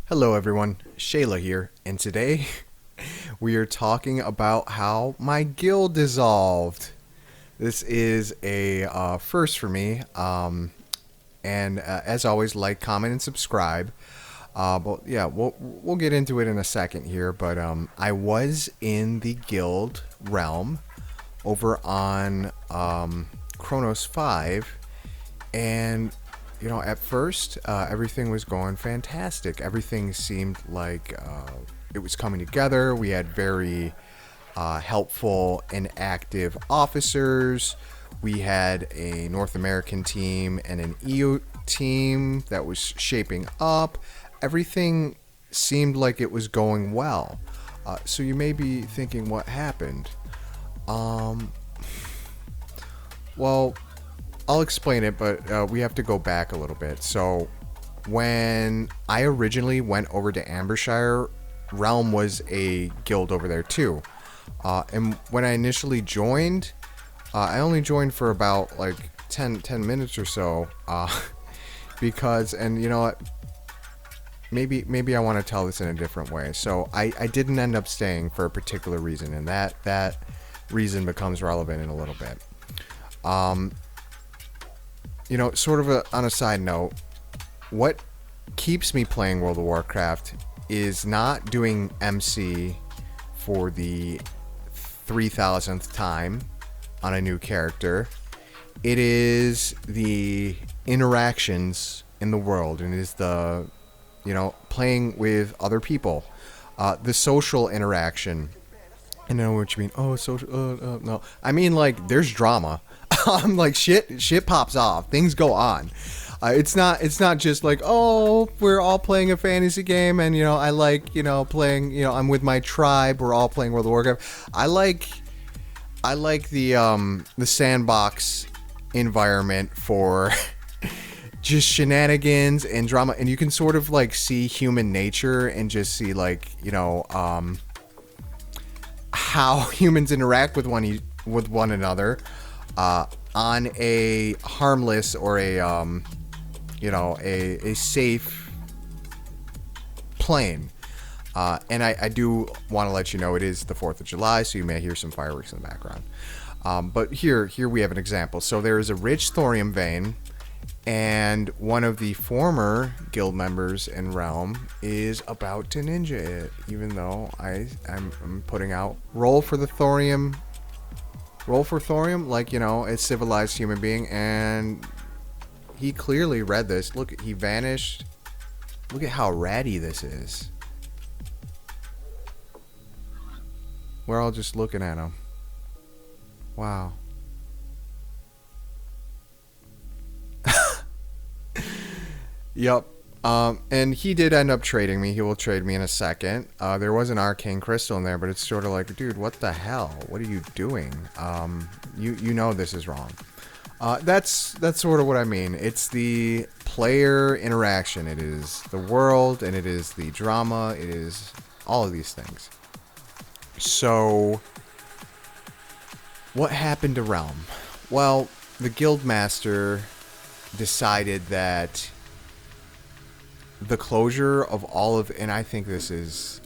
Hello everyone, Sheyla here, and today we are talking about how my guild dissolved. This is a first for me, and as always, like, comment, and subscribe. But yeah, we'll get into it in a second here. But I was in the guild realm over on Chronos 5, and at first, everything was going fantastic. Everything seemed like it was coming together. We had very helpful and active officers. We had a North American team and an EU team that was shaping up. Everything seemed like it was going well. So you may be thinking, what happened? Well, I'll explain it, but we have to go back a little bit. So, when I originally went over to Ambershire, Realm was a guild over there too. And when I initially joined, I only joined for about like 10 minutes or so. Because, and you know what? Maybe I want to tell this in a different way. So, I didn't end up staying for a particular reason, and that reason becomes relevant in a little bit. Sort of on a side note, what keeps me playing World of Warcraft is not doing MC for the 3,000th time on a new character. It is the interactions in the world, and it is the, playing with other people. The social interaction. I know what you mean. Oh, social. No. I mean, like, there's drama. I'm like, shit pops off. Things go on. It's not just like, oh, we're all playing a fantasy game, and I like playing. I'm with my tribe. We're all playing World of Warcraft. I like the sandbox environment for just shenanigans and drama, and you can sort of like see human nature and just see like how humans interact with one another. On a harmless or a safe plane. And I do want to let you know it is the 4th of July, so you may hear some fireworks in the background. But here we have an example. So there is a rich thorium vein, and one of the former guild members in Realm is about to ninja it, even though I'm putting out roll for thorium, like, a civilized human being, and he clearly read this. Look, he vanished. Look at how ratty this is. We're all just looking at him. Wow. Yep. And he did end up trading me. He will trade me in a second. There was an arcane crystal in there, but it's sort of like, dude, what the hell? What are you doing? You know this is wrong. That's sort of what I mean. It's the player interaction. It is the world, and it is the drama. It is all of these things. So, what happened to Realm? Well, the guildmaster decided that the closure of all of, and I think this is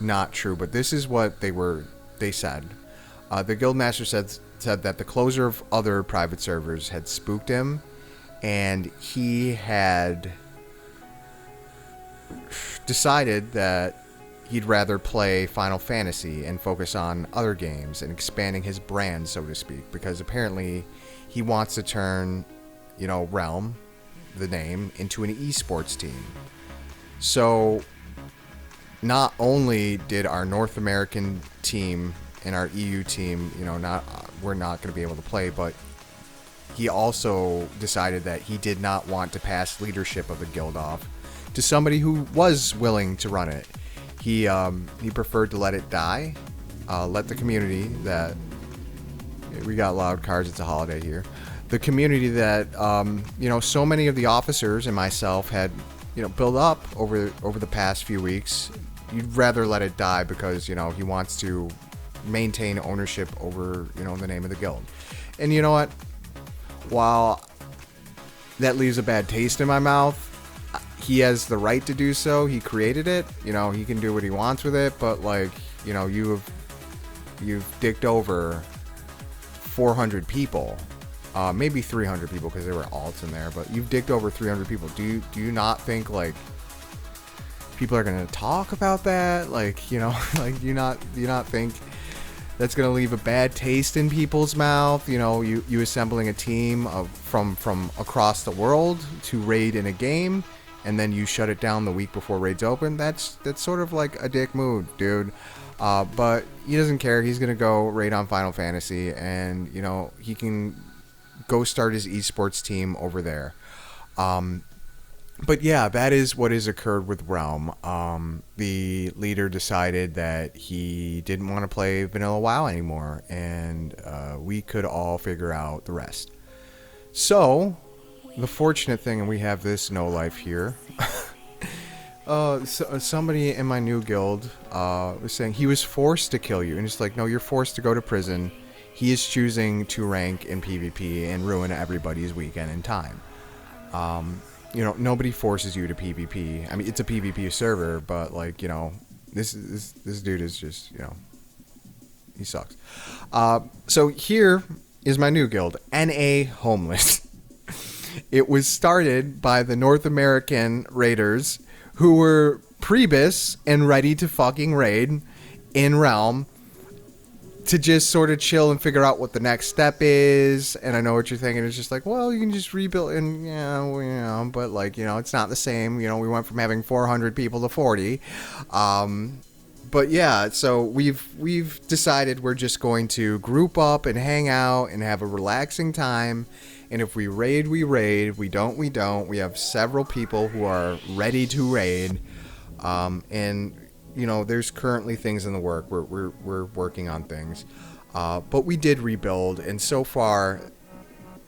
not true, but this is what they said. The guildmaster said that the closure of other private servers had spooked him, and he had decided that he'd rather play Final Fantasy and focus on other games and expanding his brand, so to speak, because apparently he wants to turn, Realm, the name, into an esports team. So not only did our North American team and our EU team, we're not going to be able to play, but he also decided that he did not want to pass leadership of the guild off to somebody who was willing to run it. He preferred to let it die, let the community that, we got loud cards, it's a holiday here, the community that so many of the officers and myself had built up over the past few weeks. You'd rather let it die because he wants to maintain ownership over the name of the guild. And you know what, while that leaves a bad taste in my mouth, he has the right to do so. He created it. You know, he can do what he wants with it. But like, you know, you've dicked over 400 people, maybe 300 people because there were alts in there. But you've dicked over 300 people. Do you not think like people are gonna talk about that? Like, you know, like do you not think that's gonna leave a bad taste in people's mouth? You know, you assembling a team from across the world to raid in a game, and then you shut it down the week before raids open. That's sort of like a dick move, dude. But he doesn't care. He's gonna go raid on Final Fantasy, and you know he can go start his esports team over there. But yeah, that is what has occurred with Realm. The leader decided that he didn't want to play Vanilla WoW anymore, and we could all figure out the rest. So, the fortunate thing, and we have this no life here. Somebody in my new guild was saying he was forced to kill you, and it's like, no, you're forced to go to prison. He is choosing to rank in PvP and ruin everybody's weekend and time. You know, nobody forces you to PvP. I mean, it's a PvP server, but like, you know, this dude is just, you know, he sucks. So here is my new guild, NA Homeless. It was started by the North American raiders who were prebis and ready to fucking raid in Realm, to just sort of chill and figure out what the next step is. And I know what you're thinking. It's just like, well, you can just rebuild, and yeah, well, you know, but like, you know, it's not the same. You know, we went from having 400 people to 40. But yeah, so we've decided we're just going to group up and hang out and have a relaxing time. And if we raid, we raid. We don't, we don't. We have several people who are ready to raid. And you know, there's currently things in the work. We're working on things, but we did rebuild, and so far,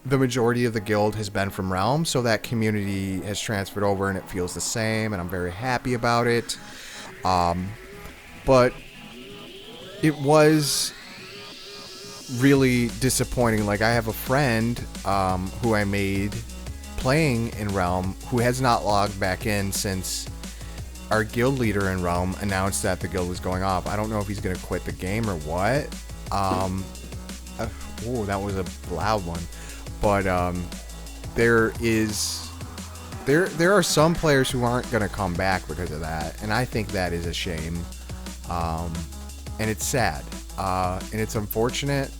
the majority of the guild has been from Realm, so that community has transferred over, and it feels the same, and I'm very happy about it. But it was really disappointing. Like, I have a friend who I made playing in Realm who has not logged back in since our guild leader in Realm announced that the guild was going off. I don't know if he's going to quit the game or what. Oh, that was a loud one. But there are some players who aren't going to come back because of that, and I think that is a shame. And it's sad. And it's unfortunate.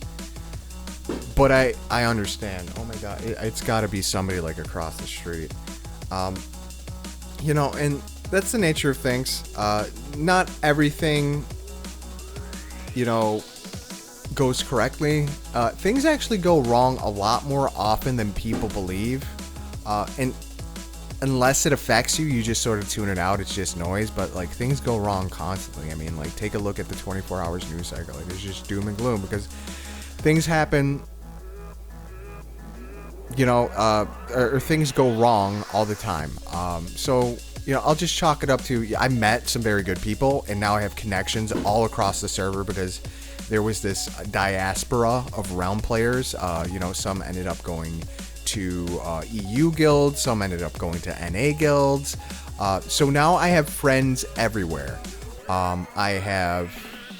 But I understand. Oh my god, it's got to be somebody like across the street. You know, and that's the nature of things. Not everything, you know, goes correctly. Things actually go wrong a lot more often than people believe. And unless it affects you, you just sort of tune it out. It's just noise. But like, things go wrong constantly. I mean, like, take a look at the 24 hours news cycle. Like, it's just doom and gloom because things happen, you know, or things go wrong all the time. So, you know, I'll just chalk it up to, I met some very good people, and now I have connections all across the server because there was this diaspora of Realm players. You know, some ended up going to EU guilds, some ended up going to NA guilds. So now I have friends everywhere. I have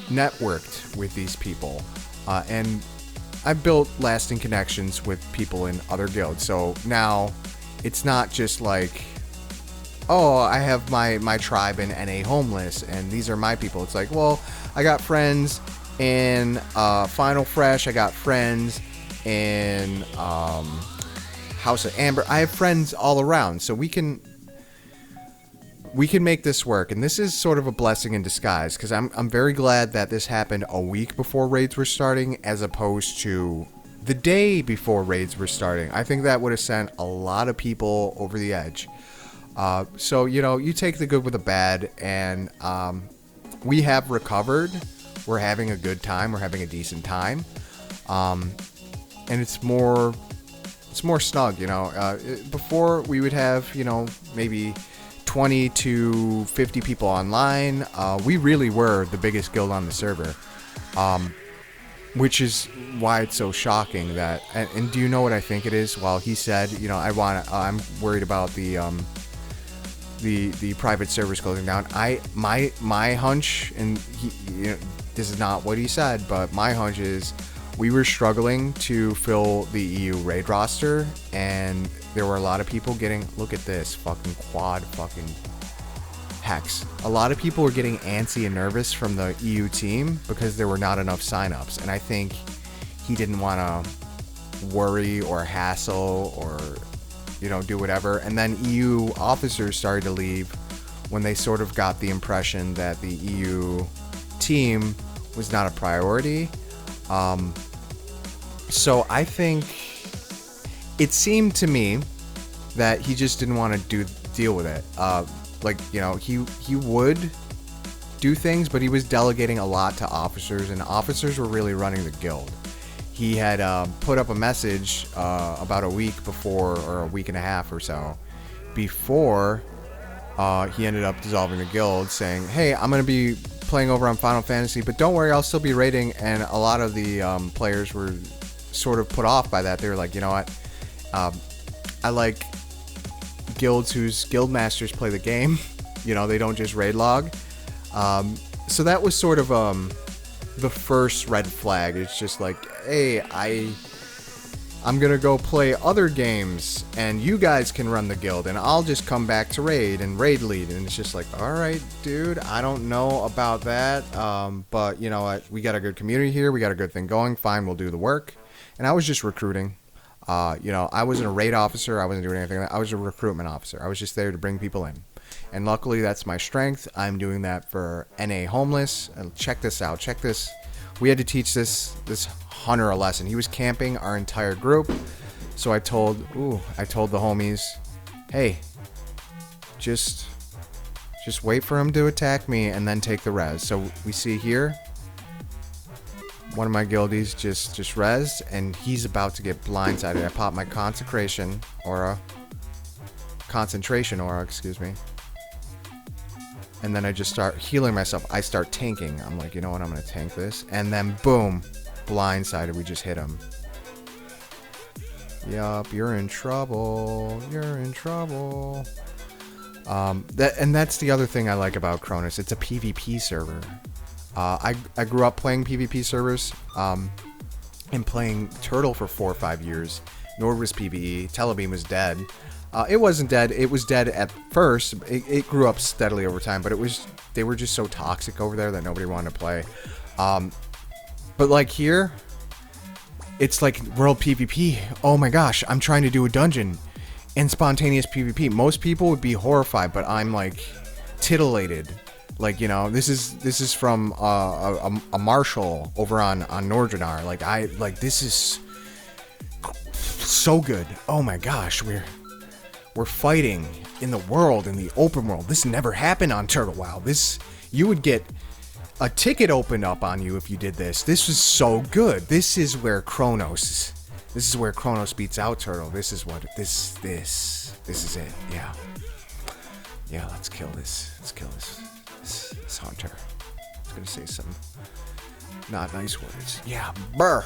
networked with these people, and I've built lasting connections with people in other guilds. So now it's not just like, oh, I have my tribe in NA Homeless, and these are my people. It's like, well, I got friends in Final Fresh. I got friends in House of Amber. I have friends all around, so we can make this work. And this is sort of a blessing in disguise, because I'm very glad that this happened a week before raids were starting, as opposed to the day before raids were starting. I think that would have sent a lot of people over the edge. So, you know, you take the good with the bad, and we have recovered. We're having a good time. We're having a decent time. And it's more snug, you know. Before, we would have, you know, maybe 20 to 50 people online. We really were the biggest guild on the server. Which is why it's so shocking that, and do you know what I think it is? Well, he said, you know, I'm worried about the the private servers closing down. My hunch, and this is not what he said, but my hunch is we were struggling to fill the EU raid roster, and there were a lot of people getting, look at this fucking quad fucking hex. A lot of people were getting antsy and nervous from the EU team because there were not enough signups, and I think he didn't want to worry or hassle or do whatever. And then EU officers started to leave when they sort of got the impression that the EU team was not a priority. So I think it seemed to me that he just didn't want to deal with it. He would do things, but he was delegating a lot to officers, and officers were really running the guild. He had put up a message about a week before, or a week and a half or so, before he ended up dissolving the guild, saying, hey, I'm going to be playing over on Final Fantasy, but don't worry, I'll still be raiding. And a lot of the players were sort of put off by that. They were like, you know what, I like guilds whose guild masters play the game. They don't just raid log. So that was sort of the first red flag. It's just like, hey, I'm gonna go play other games and you guys can run the guild and I'll just come back to raid and raid lead. And it's just like, all right, dude, I don't know about that, but you know what, we got a good community here, we got a good thing going, fine, we'll do the work. And I was just recruiting. I wasn't a raid officer, I wasn't doing anything like that. I was a recruitment officer. I was just there to bring people in, and luckily that's my strength. I'm doing that for NA Homeless. And check this out, check this. We had to teach this hunter a lesson. He was camping our entire group, so I told the homies, hey, just wait for him to attack me and then take the res. So we see here, one of my guildies just rezzed, and he's about to get blindsided. I pop my concentration aura, excuse me. And then I just start healing myself. I start tanking. I'm like, you know what? I'm going to tank this. And then boom, blindsided. We just hit him. Yup, you're in trouble. You're in trouble. That's the other thing I like about Cronus. It's a PvP server. I grew up playing PvP servers and playing Turtle for 4 or 5 years. Nord was PvE. Telebeam was dead. It wasn't dead. It was dead at first. It grew up steadily over time, but they were just so toxic over there that nobody wanted to play. But like here, it's like world PvP. Oh my gosh, I'm trying to do a dungeon in spontaneous PvP. Most people would be horrified, but I'm like titillated. Like, this is from a marshal over on Nordrenar. Like this is so good. Oh my gosh, we're fighting in the world, in the open world. This never happened on Turtle WoW. You would get a ticket opened up on you if you did this. This was so good. This is where Kronos beats out Turtle. This is is it. Yeah, let's kill this hunter. I was gonna say some not nice words. Yeah, burr.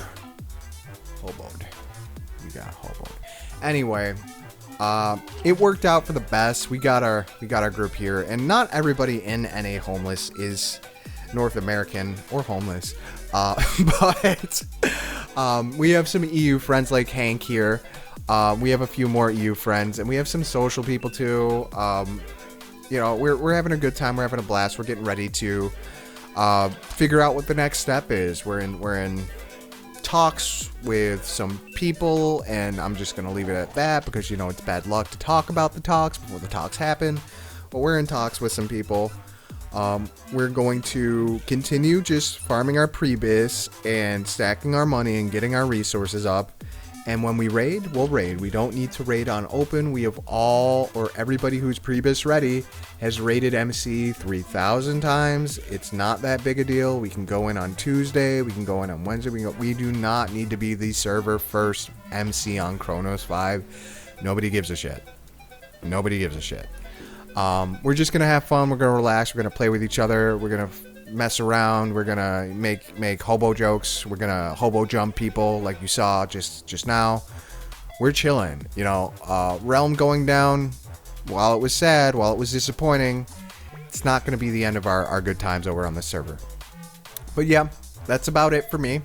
Hoboed. We got hoboed. Anyway, it worked out for the best. We got our group here, and not everybody in NA Homeless is North American or homeless, but we have some EU friends like Hank here. We have a few more EU friends, and we have some social people too. We're having a good time. We're having a blast. We're getting ready to figure out what the next step is. We're in talks with some people, and I'm just gonna leave it at that because it's bad luck to talk about the talks before the talks happen. But we're in talks with some people. We're going to continue just farming our pre-biz and stacking our money and getting our resources up. And when we raid, we'll raid. We don't need to raid on open. We have everybody who's pre-biz ready has raided MC 3,000 times. It's not that big a deal. We can go in on Tuesday. We can go in on Wednesday. We do not need to be the server first MC on Chronos 5. Nobody gives a shit. We're just going to have fun. We're going to relax. We're going to play with each other. We're going to mess around. We're gonna make hobo jokes. We're gonna hobo jump people like you saw just now. We're chilling. Realm going down. while it was sad, while it was disappointing, it's not going to be the end of our good times over on the server. But yeah, that's about it for me.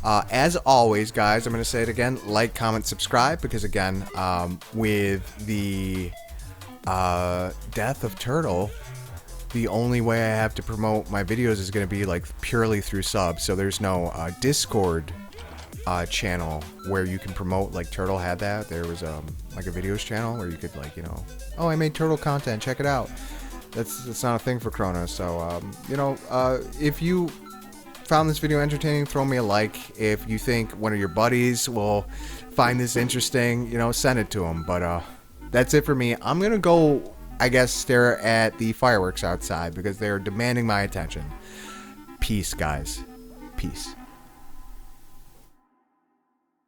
As always, guys, I'm going to say it again, like, comment, subscribe, because again, with the death of Turtle, the only way I have to promote my videos is going to be like purely through subs. So there's no Discord channel where you can promote, like Turtle had that. There was like a videos channel where you could, like, you know, oh, I made Turtle content, check it out. That's not a thing for Chronos. So you know, if you found this video entertaining, throw me a like. If you think one of your buddies will find this interesting, you know, send it to them. But that's it for me. I'm gonna go, I guess, stare at the fireworks outside because they're demanding my attention. Peace, guys. Peace.